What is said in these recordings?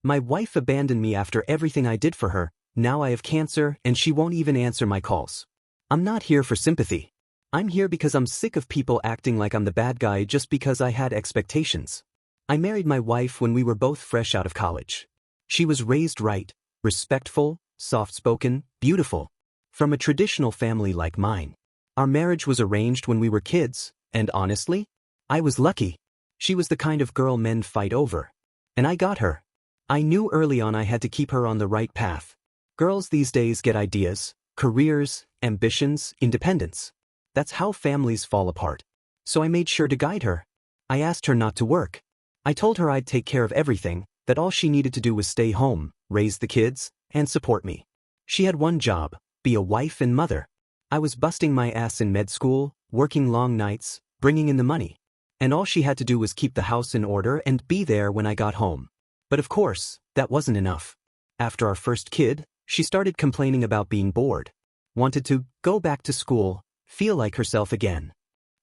My wife abandoned me after everything I did for her, now I have cancer and she won't even answer my calls. I'm not here for sympathy. I'm here because I'm sick of people acting like I'm the bad guy just because I had expectations. I married my wife when we were both fresh out of college. She was raised right, respectful, soft-spoken, beautiful. From a traditional family like mine. Our marriage was arranged when we were kids, and honestly, I was lucky. She was the kind of girl men fight over. And I got her. I knew early on I had to keep her on the right path. Girls these days get ideas, careers, ambitions, independence. That's how families fall apart. So I made sure to guide her. I asked her not to work. I told her I'd take care of everything, that all she needed to do was stay home, raise the kids, and support me. She had one job, be a wife and mother. I was busting my ass in med school, working long nights, bringing in the money. And all she had to do was keep the house in order and be there when I got home. But of course, that wasn't enough. After our first kid, she started complaining about being bored. Wanted to go back to school, feel like herself again.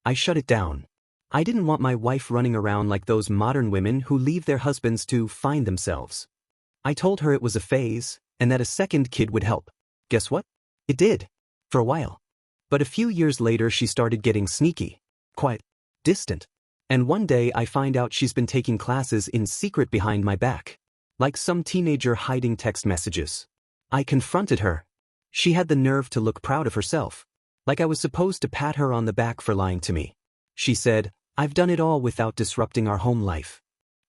I shut it down. I didn't want my wife running around like those modern women who leave their husbands to find themselves. I told her it was a phase, and that a second kid would help. Guess what? It did. For a while. But a few years later she started getting sneaky. Quite distant. And one day I find out she's been taking classes in secret behind my back. Like some teenager hiding text messages. I confronted her. She had the nerve to look proud of herself. Like I was supposed to pat her on the back for lying to me. She said, "I've done it all without disrupting our home life."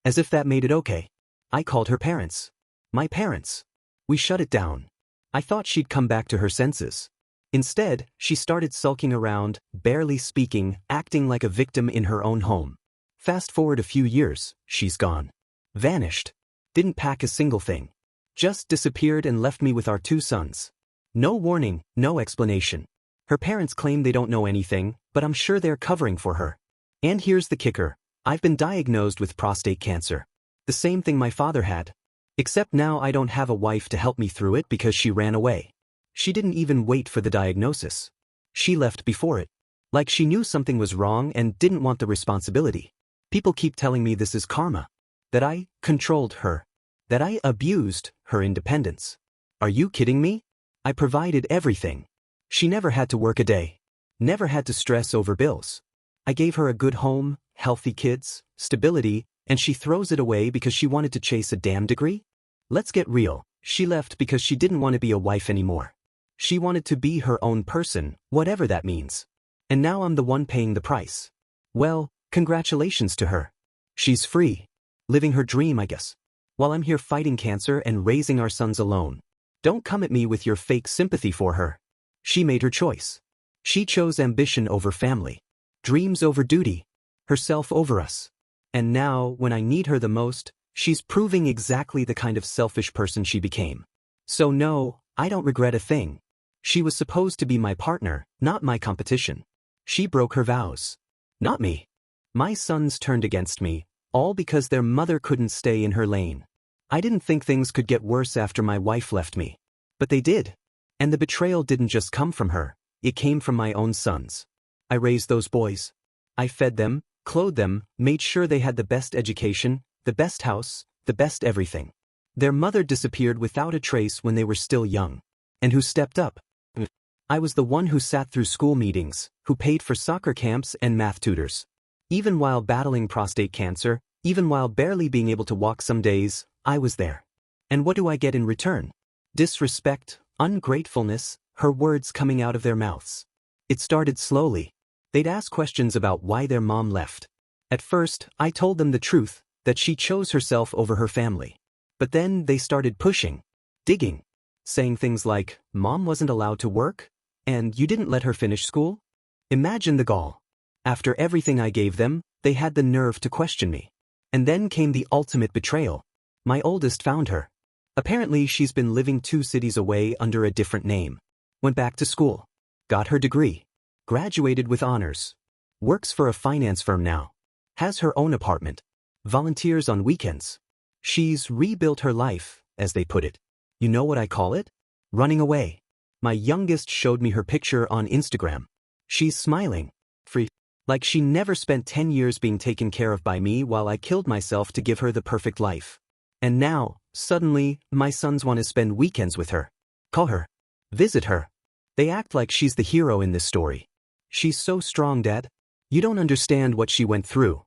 As if that made it okay. I called her parents. My parents. We shut it down. I thought she'd come back to her senses. Instead, she started sulking around, barely speaking, acting like a victim in her own home. Fast forward a few years, she's gone. Vanished. Didn't pack a single thing. Just disappeared and left me with our 2 sons. No warning, no explanation. Her parents claim they don't know anything, but I'm sure they're covering for her. And here's the kicker. I've been diagnosed with prostate cancer. The same thing my father had. Except now I don't have a wife to help me through it because she ran away. She didn't even wait for the diagnosis. She left before it. Like she knew something was wrong and didn't want the responsibility. People keep telling me this is karma. That I controlled her. That I abused her independence. Are you kidding me? I provided everything. She never had to work a day. Never had to stress over bills. I gave her a good home, healthy kids, stability, and she throws it away because she wanted to chase a damn degree? Let's get real. She left because she didn't want to be a wife anymore. She wanted to be her own person, whatever that means. And now I'm the one paying the price. Well, congratulations to her. She's free. Living her dream, I guess. While I'm here fighting cancer and raising our sons alone. Don't come at me with your fake sympathy for her. She made her choice. She chose ambition over family. Dreams over duty. Herself over us. And now, when I need her the most, she's proving exactly the kind of selfish person she became. So no, I don't regret a thing. She was supposed to be my partner, not my competition. She broke her vows. Not me. My sons turned against me, all because their mother couldn't stay in her lane. I didn't think things could get worse after my wife left me. But they did. And the betrayal didn't just come from her, it came from my own sons. I raised those boys. I fed them, clothed them, made sure they had the best education, the best house, the best everything. Their mother disappeared without a trace when they were still young. And who stepped up? I was the one who sat through school meetings, who paid for soccer camps and math tutors. Even while battling prostate cancer, even while barely being able to walk some days, I was there. And what do I get in return? Disrespect, ungratefulness, her words coming out of their mouths. It started slowly. They'd ask questions about why their mom left. At first, I told them the truth, that she chose herself over her family. But then they started pushing, digging, saying things like, "Mom wasn't allowed to work? And you didn't let her finish school?" Imagine the gall. After everything I gave them, they had the nerve to question me. And then came the ultimate betrayal. My oldest found her. Apparently she's been living 2 cities away under a different name. Went back to school. Got her degree. Graduated with honors. Works for a finance firm now. Has her own apartment. Volunteers on weekends. She's rebuilt her life, as they put it. You know what I call it? Running away. My youngest showed me her picture on Instagram. She's smiling. Free. Like she never spent 10 years being taken care of by me while I killed myself to give her the perfect life. And now, Suddenly, my sons want to spend weekends with her. Call her. Visit her. They act like she's the hero in this story. She's so strong, Dad. You don't understand what she went through.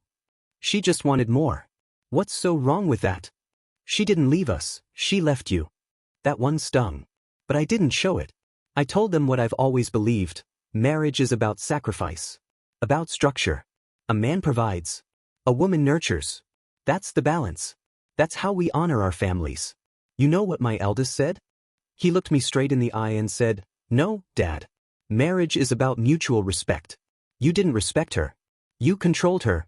She just wanted more. What's so wrong with that? She didn't leave us, she left you. That one stung. But I didn't show it. I told them what I've always believed. Marriage is about sacrifice. About structure. A man provides. A woman nurtures. That's the balance. That's how we honor our families. You know what my eldest said? He looked me straight in the eye and said, "No, Dad. Marriage is about mutual respect. You didn't respect her. You controlled her."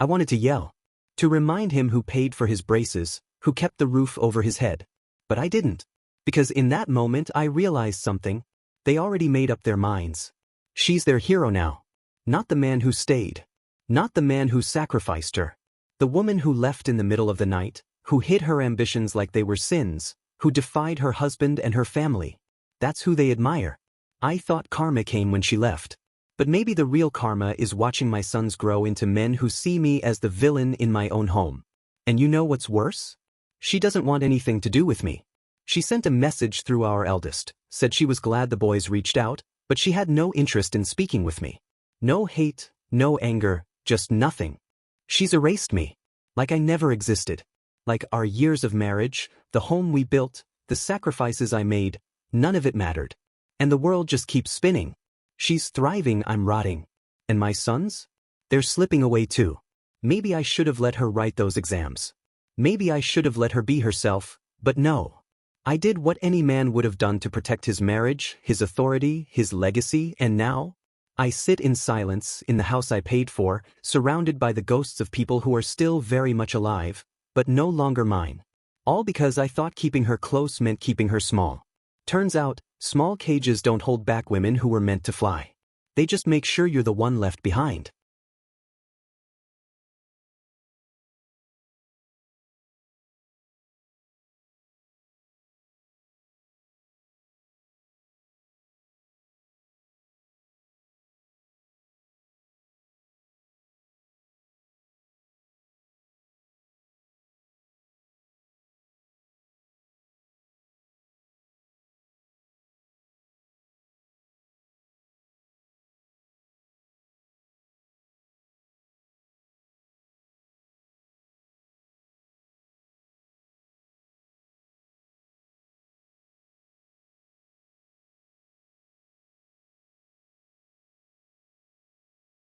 I wanted to yell. To remind him who paid for his braces, who kept the roof over his head. But I didn't. Because in that moment I realized something. They already made up their minds. She's their hero now. Not the man who stayed. Not the man who sacrificed her. The woman who left in the middle of the night, who hid her ambitions like they were sins, who defied her husband and her family. That's who they admire. I thought karma came when she left. But maybe the real karma is watching my sons grow into men who see me as the villain in my own home. And you know what's worse? She doesn't want anything to do with me. She sent a message through our eldest, said she was glad the boys reached out, but she had no interest in speaking with me. No hate, no anger, just nothing. She's erased me. Like I never existed. Like our years of marriage, the home we built, the sacrifices I made, none of it mattered. And the world just keeps spinning. She's thriving, I'm rotting. And my sons? They're slipping away too. Maybe I should have let her write those exams. Maybe I should have let her be herself, but no. I did what any man would have done to protect his marriage, his authority, his legacy, and now? I sit in silence in the house I paid for, surrounded by the ghosts of people who are still very much alive, but no longer mine. All because I thought keeping her close meant keeping her small. Turns out, small cages don't hold back women who were meant to fly. They just make sure you're the one left behind.